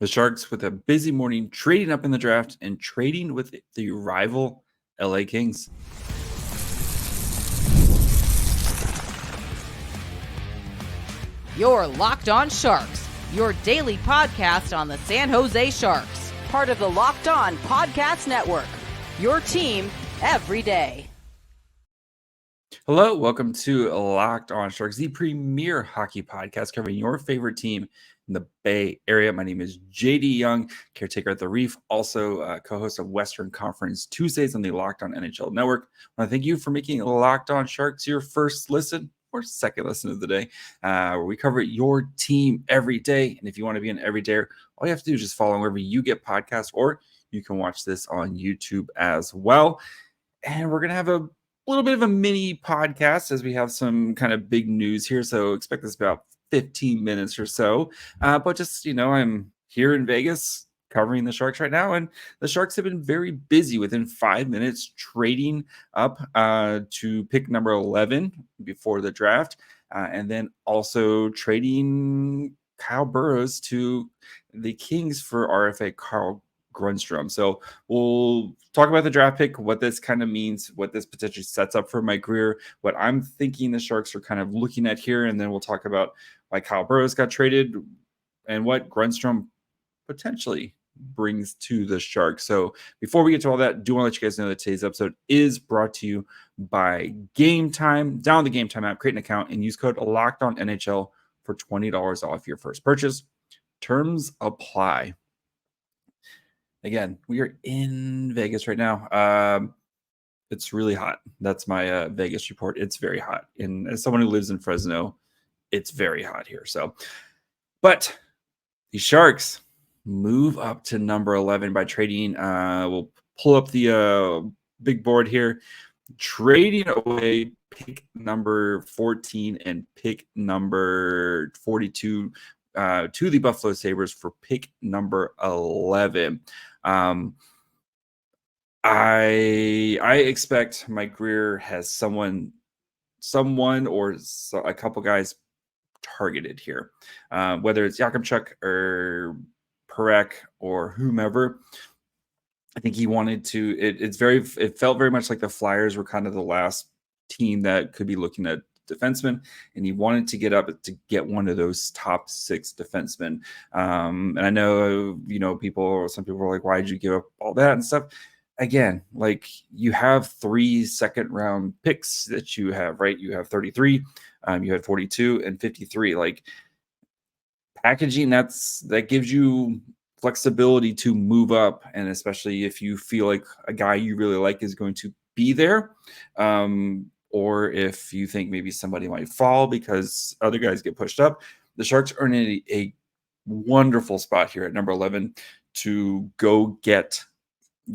The Sharks with a busy morning trading up in the draft and trading with the rival LA Kings. You're Locked On Sharks, your daily podcast on the San Jose Sharks, part of the Locked On Podcast Network, your team every day. Hello, welcome to Locked On Sharks, the premier hockey podcast covering your favorite team in the Bay Area. My name is JD Young, caretaker at the Reef, also co-host of Western Conference Tuesdays on the Locked On NHL Network. I want to thank you for making Locked On Sharks your first listen or second listen of the day, where we cover your team every day. And if you want to be an everydayer, all you have to do is just follow wherever you get podcasts, or you can watch this on YouTube as well. And we're going to have a little bit of a mini podcast as we have some kind of big news here. So expect this about 15 minutes or so. But just, I'm here in Vegas covering the Sharks right now. And the Sharks have been very busy within 5 minutes trading up to pick number 11 before the draft. And then also trading Kyle Burroughs to the Kings for RFA Carl Grundström. So we'll talk about the draft pick, what this kind of means, what this potentially sets up for Mike Grier, what I'm thinking the Sharks are kind of looking at here, and then we'll talk about why Kyle Burroughs got traded and what Grundström potentially brings to the Sharks. So before we get to all that, do want to let you guys know that today's episode is brought to you by Game Time. Download the Game Time app, create an account, and use code LOCKEDONNHL for $20 off your first purchase. Terms apply. Again, we are in Vegas right now. It's really hot. That's my Vegas report. It's very hot. And as someone who lives in Fresno, it's very hot here. But the Sharks move up to number 11 by trading. We'll pull up the big board here. Trading away pick number 14 and pick number 42 to the Buffalo Sabres for pick number 11. I expect Mike Grier has someone or a couple guys targeted here, whether it's Yakimchuk or Perek or whomever. I think he wanted to. It felt very much like the Flyers were kind of the last team that could be looking at defenseman, and he wanted to get up to get one of those top 6 defensemen. And I know, some people are like, why did you give up all that and stuff? Again, like, you have 3 second-round picks that you have, right? You have 33, you had 42 and 53. Like, packaging, that gives you flexibility to move up, and especially if you feel like a guy you really like is going to be there. Or if you think maybe somebody might fall because other guys get pushed up, the Sharks are in a wonderful spot here at number 11 to go get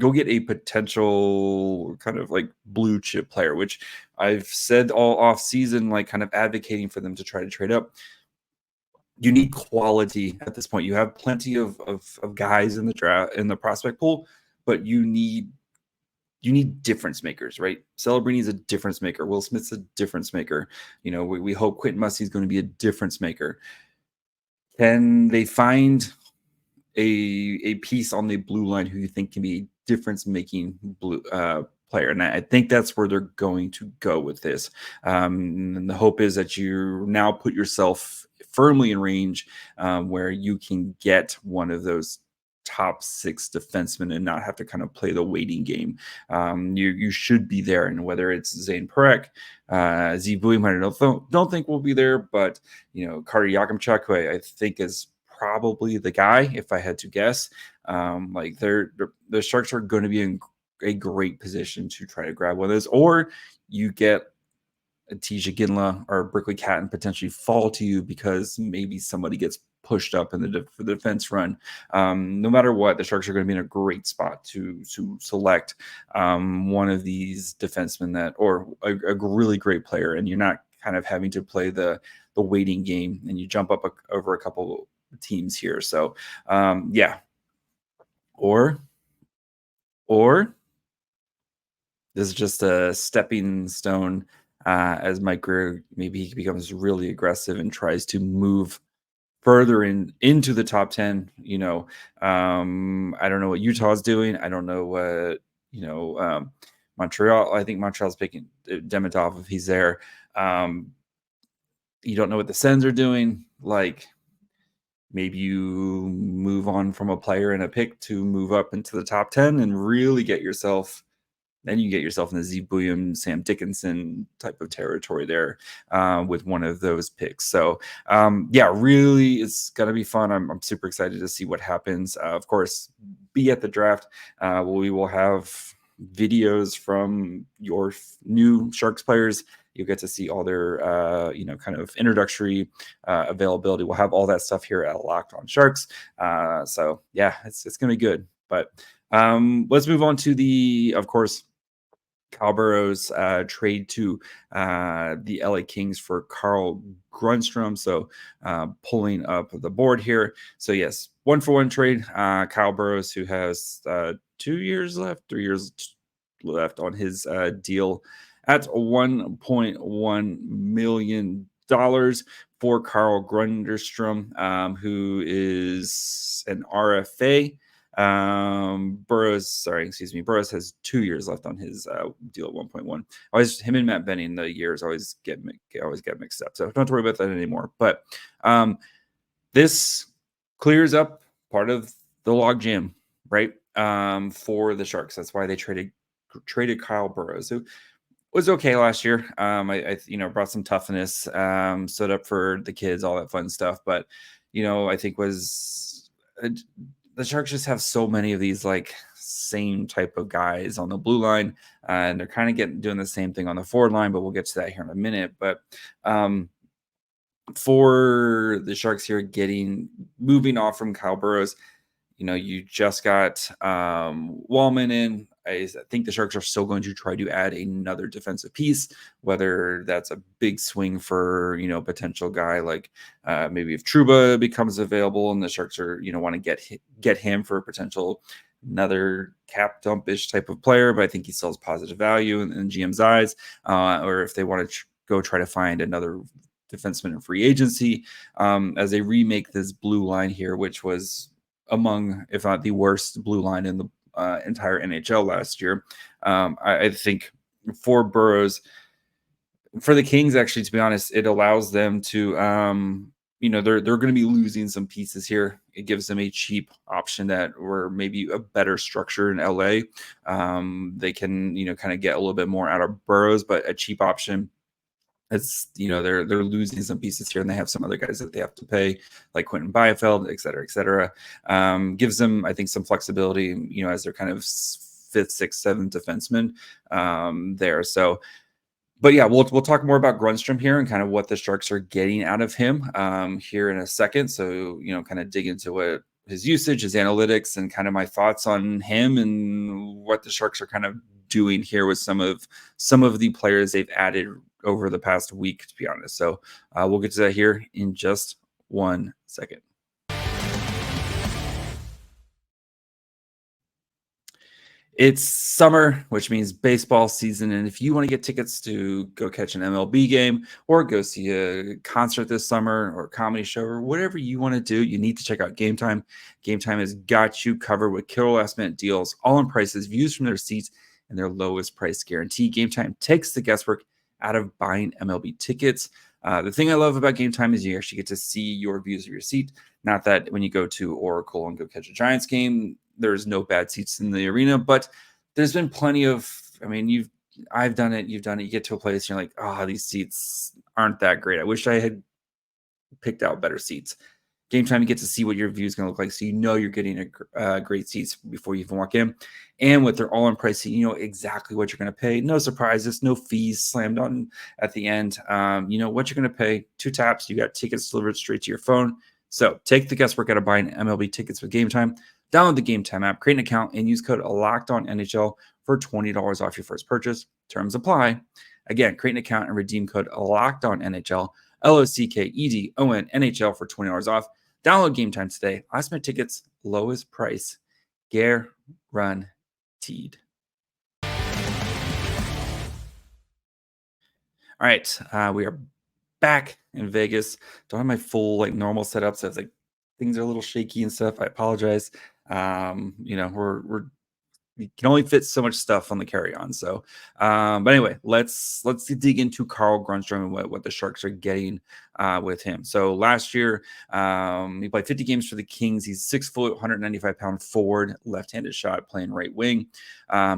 a potential kind of like blue chip player, which I've said all off season, like kind of advocating for them to try to trade up. You need quality at this point. You have plenty of guys in the draft, in the prospect pool, but you need difference makers, right? Celebrini's a difference maker. Will Smith's a difference maker. We hope Quentin Mussey's going to be a difference maker. Can they find a piece on the blue line who you think can be a difference-making blue player? And I think that's where they're going to go with this. And the hope is that you now put yourself firmly in range where you can get one of those top 6 defensemen and not have to kind of play the waiting game. You should be there, and whether it's Zane Perek, Z Buim, I don't think will be there, but Carter Yakimchuk, who I think is probably the guy if I had to guess. The Sharks are going to be in a great position to try to grab one of those, or you get a Tisha Ginla or Brickley Catton potentially fall to you because maybe somebody gets pushed up in the defense run. No matter what, the Sharks are going to be in a great spot to select one of these defensemen or a really great player, and you're not kind of having to play the waiting game and you jump up over a couple teams here. So yeah, or this is just a stepping stone as Mike Grier, maybe he becomes really aggressive and tries to move further into the top 10. I don't know what Utah's doing. I don't know what Montreal. I think Montreal's picking Demidov if he's there. You don't know what the Sens are doing. Like, maybe you move on from a player and a pick to move up into the top 10 and really get yourself. Then you get yourself in the Z Bouillon, Sam Dickinson type of territory there with one of those picks. So, really, it's going to be fun. I'm super excited to see what happens. Of course, be at the draft. We will have videos from your new Sharks players. You'll get to see all their, kind of introductory availability. We'll have all that stuff here at Locked On Sharks. It's going to be good. But let's move on to of course, Kyle Burroughs trade to the LA Kings for Carl Grundström. So pulling up the board here. So yes, 1-for-1 trade. Kyle Burroughs, who has 3 years left on his deal at $1.1 million for Carl Grunderström, who is an RFA. Burroughs has 2 years left on his deal at 1.1. Always him and Matt Benning, the years always get mixed up. So don't worry about that anymore. But this clears up part of the log jam, right? For the Sharks. That's why they traded Kyle Burroughs, who was okay last year. I brought some toughness, stood up for the kids, all that fun stuff. But I think the Sharks just have so many of these like same type of guys on the blue line, and they're kind of doing the same thing on the forward line, but we'll get to that here in a minute. But for the Sharks here, moving off from Kyle Burroughs, you just got Wallman in. I think the Sharks are still going to try to add another defensive piece, whether that's a big swing for, potential guy like maybe if Trouba becomes available and the Sharks are, want to get him for a potential another cap dump-ish type of player, but I think he still has positive value in GM's eyes, or if they want to go try to find another defenseman in free agency as they remake this blue line here, which was among, if not the worst blue line in the entire NHL last year. I think for Burroughs, for the Kings, actually, to be honest, it allows them to, they're going to be losing some pieces here. It gives them a cheap option or maybe a better structure in LA. They can, kind of get a little bit more out of Burroughs, but a cheap option. It's they're losing some pieces here, and they have some other guys that they have to pay, like Quentin Byfield, et cetera, et cetera. Gives them, I think, some flexibility, as they're kind of 5th, 6th, 7th defenseman there. So, but yeah, we'll talk more about Grundström here and kind of what the Sharks are getting out of him here in a second. So, kind of dig into what his usage, his analytics, and kind of my thoughts on him and what the Sharks are kind of doing here with some of the players they've added over the past week, to be honest. So we'll get to that here in just 1 second. It's summer, which means baseball season. And if you want to get tickets to go catch an MLB game or go see a concert this summer or a comedy show or whatever you want to do, you need to check out Game Time. Game Time has got you covered with killer last minute deals, all in prices, views from their seats, and their lowest price guarantee. Game Time takes the guesswork out of buying MLB tickets. The thing I love about Game Time is you actually get to see your views of your seat. Not that when you go to Oracle and go catch a Giants game, there's no bad seats in the arena, but there's been plenty of, I've done it, you've done it. You get to a place, you're like, these seats aren't that great. I wish I had picked out better seats. Game Time, you get to see what your view is going to look like, so you're getting a great seats before you even walk in. And with their all-in pricing, you know exactly what you're going to pay. No surprises, no fees slammed on at the end. You know what you're going to pay. 2 taps, you got tickets delivered straight to your phone. So take the guesswork out of buying MLB tickets with Game Time. Download the Game Time app, create an account, and use code LOCKEDONNHL for $20 off your first purchase. Terms apply. Again, create an account and redeem code LOCKEDONNHL, LOCKEDONNHL for $20 off. Download Game Time today. Last minute tickets, lowest price, guaranteed. All right, we are back in Vegas. Don't have my full like normal setup, so it's like things are a little shaky and stuff. I apologize. We're you can only fit so much stuff on the carry-on. So, but anyway, let's dig into Carl Grundström and what the Sharks are getting with him. So last year, he played 50 games for the Kings. He's 6 foot, 195-pound forward, left-handed shot, playing right wing.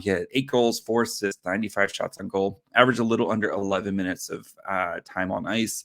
He had 8 goals, 4 assists, 95 shots on goal, averaged a little under 11 minutes of time on ice.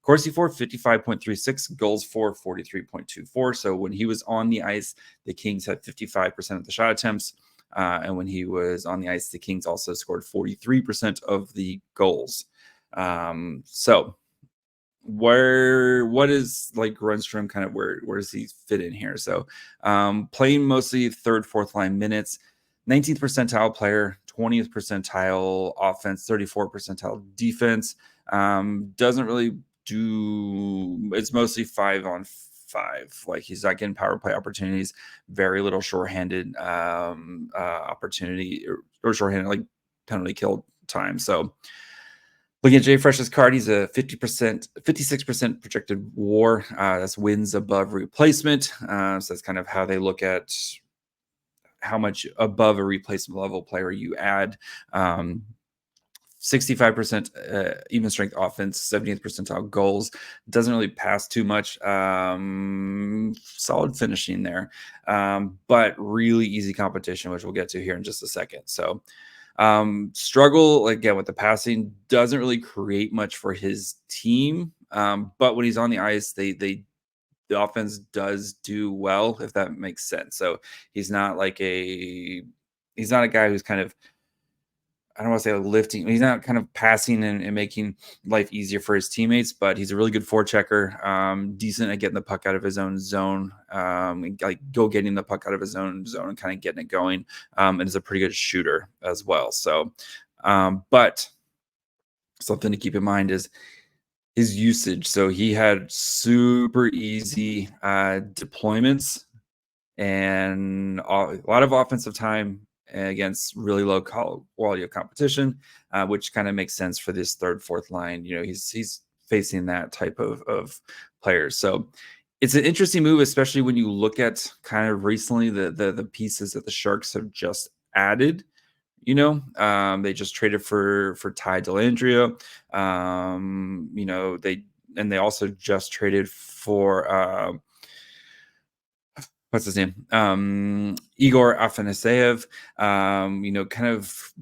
Corsi for 55.36, goals for 43.24. So when he was on the ice, the Kings had 55% of the shot attempts. And when he was on the ice, the Kings also scored 43% of the goals. So what is like Grundström kind of where does he fit in here? So playing mostly third, fourth line minutes, 19th percentile player, 20th percentile offense, 34th percentile defense. Doesn't really do, it's mostly 5-on-5. Like he's not getting power play opportunities, very little shorthanded opportunity or shorthanded like penalty kill time. So looking at Jay Fresh's card, he's a 56% projected WAR. That's wins above replacement. So that's kind of how they look at how much above a replacement level player you add. 65% even strength offense, 70th percentile goals. Doesn't really pass too much. Solid finishing there, but really easy competition, which we'll get to here in just a second. So struggle again with the passing, doesn't really create much for his team. But when he's on the ice, the offense does do well, if that makes sense. So he's not a guy who's kind of, I don't want to say lifting. He's not kind of passing and making life easier for his teammates, but he's a really good forechecker, decent at getting the puck out of his own zone, getting the puck out of his own zone and kind of getting it going, and is a pretty good shooter as well. So, but something to keep in mind is his usage. So he had super easy deployments and a lot of offensive time against really low quality of competition, which kind of makes sense for this third, fourth line. He's facing that type of players. So it's an interesting move, especially when you look at kind of recently the pieces that the Sharks have just added. They just traded for Ty Dellandrea. They also just traded for what's his name? Igor Afanaseyev. Kind of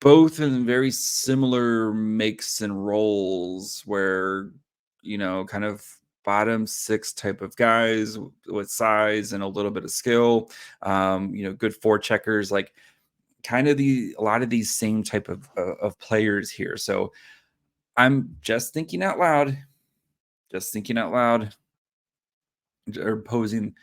both in very similar makes and roles where, kind of bottom 6 type of guys with size and a little bit of skill, good forecheckers, like kind of a lot of these same type of players here. So I'm just thinking out loud, or posing,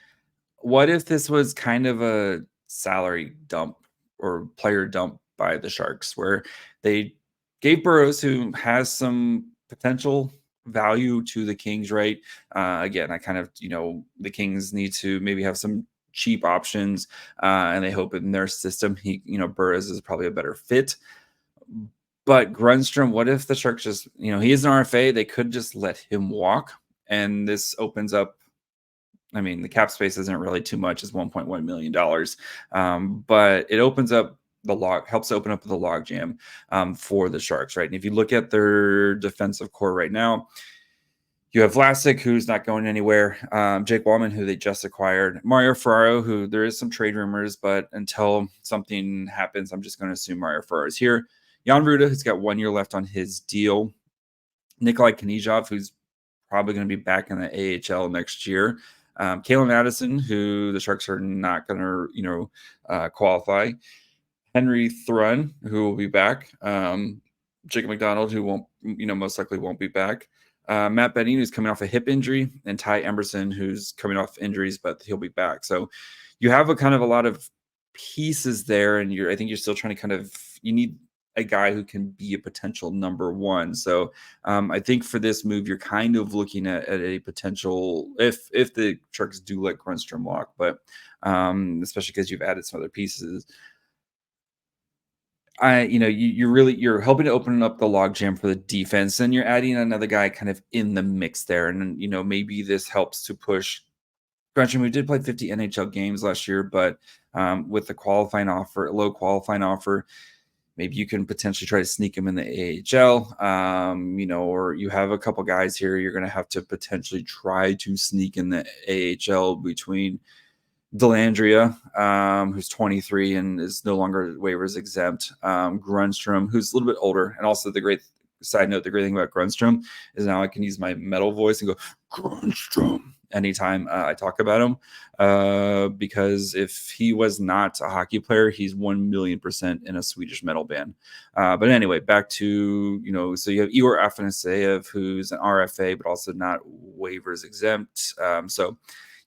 what if this was kind of a salary dump or player dump by the Sharks, where they gave Burroughs, who has some potential value, to the Kings, right? Again, I kind of, the Kings need to maybe have some cheap options, and they hope in their system, Burroughs is probably a better fit. But Grundström, what if the Sharks just, he is an RFA, they could just let him walk, and this opens up, I mean, the cap space isn't really too much, it's $1.1 million. But it opens up helps open up the log jam for the Sharks, right? And if you look at their defensive core right now, you have Vlasic, who's not going anywhere, Jake Wallman, who they just acquired, Mario Ferraro, who there is some trade rumors, but until something happens, I'm just going to assume Mario Ferraro is here. Jan Ruda, who's got 1 year left on his deal. Nikolai Knizhov, who's probably going to be back in the AHL next year. Kalen Addison, who the Sharks are not going to, qualify. Henry Thrun, who will be back. Jacob McDonald, who won't, most likely won't be back. Matt Benning, who's coming off a hip injury, and Ty Emberson, who's coming off injuries, but he'll be back. So you have a lot of pieces there, and I think you're still trying to you need a guy who can be a potential number 1. So I think for this move, you're kind of looking at a potential, if the Sharks do let Grundström walk, but especially because you've added some other pieces. you're helping to open up the logjam for the defense, and you're adding another guy kind of in the mix there. And, maybe this helps to push. Granted, we did play 50 NHL games last year, but with the low qualifying offer, maybe you can potentially try to sneak him in the AHL, or you have a couple guys here. You're going to have to potentially try to sneak in the AHL between Delandria, who's 23 and is no longer waivers exempt. Grundström, who's a little bit older. And also the great thing about Grundström is now I can use my metal voice and go, Grundström, anytime I talk about him, because if he was not a hockey player, he's 1,000,000% in a Swedish metal band. But anyway, back to, so you have Igor Afanaseyev, who's an RFA, but also not waivers exempt. So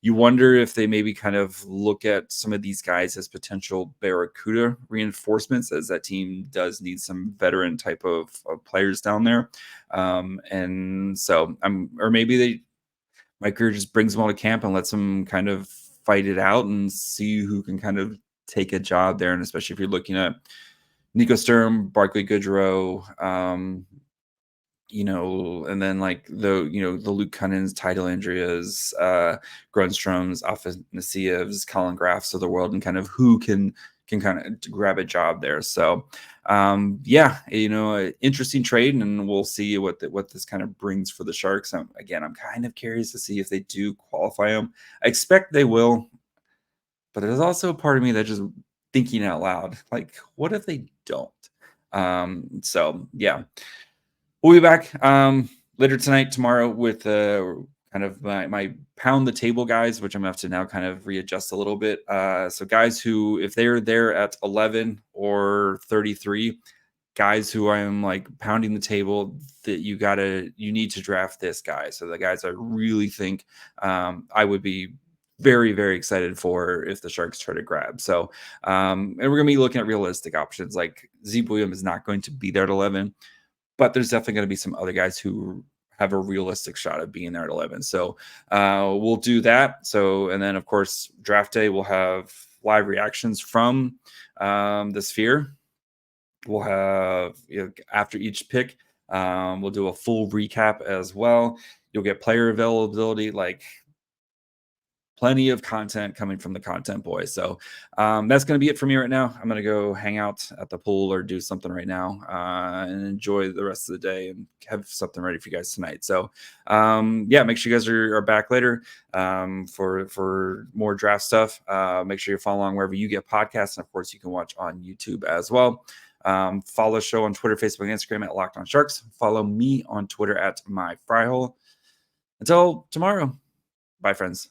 you wonder if they maybe kind of look at some of these guys as potential Barracuda reinforcements, as that team does need some veteran type of players down there. And so or maybe Mike Grier just brings them all to camp and lets them kind of fight it out and see who can kind of take a job there. And especially if you're looking at Nico Sturm, Barclay Goodrow, and then like the Luke Cunnins, Ty Delandrias, Grundstroms, Afanasievs, Colin Graffs of the world, and kind of who can kind of grab a job there. So, interesting trade, and we'll see what this kind of brings for the Sharks. I'm kind of curious to see if they do qualify them. I expect they will, but there's also a part of me that just thinking out loud, like, what if they don't? So yeah. We'll be back later tonight, tomorrow, with kind of my pound the table guys, which I'm going to have to now kind of readjust a little bit. So guys who, if they're there at 11 or 33, guys who I am like pounding the table that you need to draft this guy. So the guys I really think I would be very, very excited for if the Sharks try to grab. So, and we're going to be looking at realistic options. Like Zeke Williams is not going to be there at 11. But there's definitely going to be some other guys who have a realistic shot of being there at 11. So we'll do that. So, and then, of course, draft day, we'll have live reactions from the Sphere. We'll have, after each pick, we'll do a full recap as well. You'll get player availability, like plenty of content coming from the content boys. So that's going to be it for me right now. I'm going to go hang out at the pool or do something right now and enjoy the rest of the day and have something ready for you guys tonight. So make sure you guys are back later for more draft stuff. Make sure you follow along wherever you get podcasts. And of course, you can watch on YouTube as well. Follow the show on Twitter, Facebook, and Instagram at Locked On Sharks. Follow me on Twitter at MyFryhole. Until tomorrow. Bye, friends.